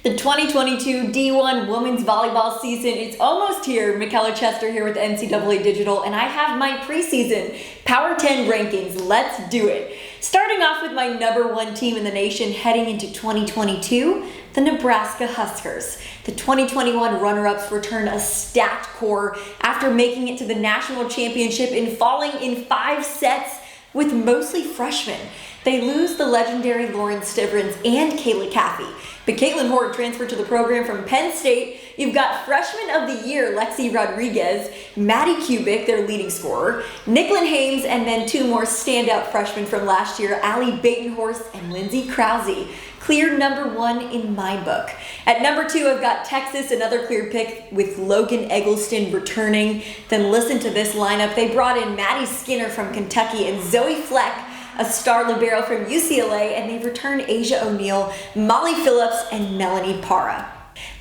The 2022 D1 women's volleyball season is almost here. Michella Chester here with NCAA Digital, and I have my preseason Power 10 rankings. Let's do it. Starting off with my number one team in the nation heading into 2022, the Nebraska Huskers. The 2021 runner-ups return a stacked core after making it to the national championship and falling in 5 sets with mostly freshmen. They lose the legendary Lauren Stivrins and Kayla Caffey, but Caitlin Hort transferred to the program from Penn State. You've got Freshman of the Year Lexi Rodriguez, Maddie Kubik, their leading scorer, Nicklin Haynes, and then 2 more standout freshmen from last year, Allie Batenhorst and Lindsay Krause. Clear number 1 in my book. At number 2, I've got Texas, another clear pick with Logan Eggleston returning. Then listen to this lineup. They brought in Maddie Skinner from Kentucky and Zoe Fleck, a star libero from UCLA, and they return Asia O'Neal, Molly Phillips, and Melanie Parra.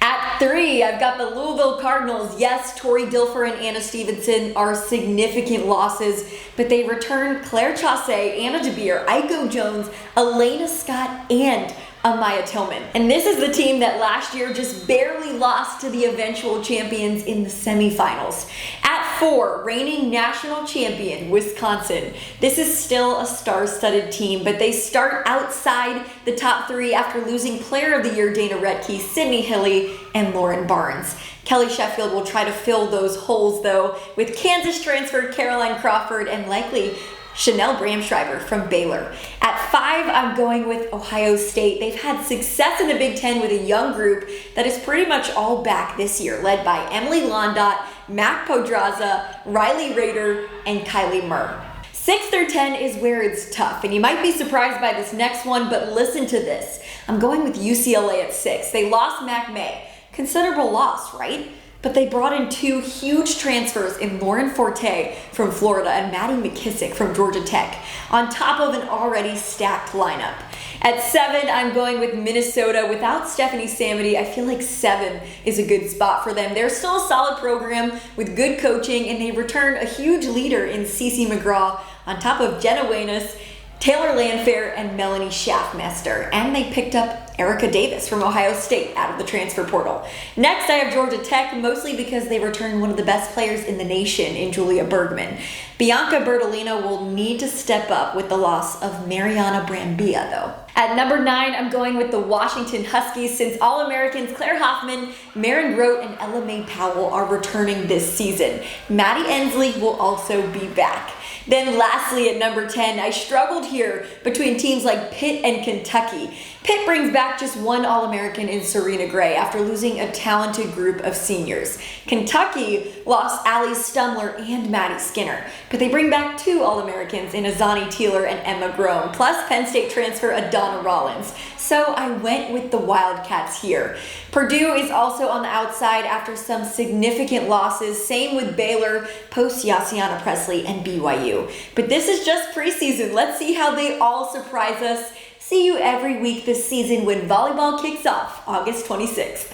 At 3, I've got the Louisville Cardinals. Yes, Tori Dilfer and Anna Stevenson are significant losses, but they return Claire Chaussee, Anna DeBeer, Aiko Jones, Elena Scott, and Amaya Tillman. And this is the team that last year just barely lost to the eventual champions in the semifinals. At 4, reigning national champion, Wisconsin. This is still a star-studded team, but they start outside the top 3 after losing Player of the Year Dana Redke, Sydney Hilly, and Lauren Barnes. Kelly Sheffield will try to fill those holes, though, with Kansas transfer Caroline Crawford and likely Chanel Bramschreiber from Baylor. At 5, I'm going with Ohio State. They've had success in the Big Ten with a young group that is pretty much all back this year, led by Emily Londot, Mac Podraza, Riley Rader, and Kylie Murr. 6 through 10 is where it's tough, and you might be surprised by this next one, but listen to this. I'm going with UCLA at 6. They lost Mac May. Considerable loss, right? But they brought in 2 huge transfers in Lauren Forte from Florida and Maddie McKissick from Georgia Tech, on top of an already stacked lineup. At 7, I'm going with Minnesota. Without Stephanie Samity, I feel like 7 is a good spot for them. They're still a solid program with good coaching, and they return a huge leader in Cece McGraw, on top of Jenna Wenas, Taylor Landfair, and Melanie Schaffmeister. And they picked up Erica Davis from Ohio State out of the transfer portal. Next, I have Georgia Tech, mostly because they return one of the best players in the nation in Julia Bergman. Bianca Bertolino will need to step up with the loss of Mariana Brambilla, though. At number 9, I'm going with the Washington Huskies, since All-Americans Claire Hoffman, Maren Grote, and Ella May Powell are returning this season. Maddie Ensley will also be back. Then lastly, at number 10, I struggled here between teams like Pitt and Kentucky. Pitt brings back just 1 All-American in Serena Gray after losing a talented group of seniors. Kentucky lost Allie Stumler and Maddie Skinner, but they bring back 2 All-Americans in Azani Teeler and Emma Groen, plus Penn State transfer Adana Rollins. So I went with the Wildcats here. Purdue is also on the outside after some significant losses. Same with Baylor, post Yassiana Presley, and BYU. But this is just preseason. Let's see how they all surprise us. See you every week this season when volleyball kicks off August 26th.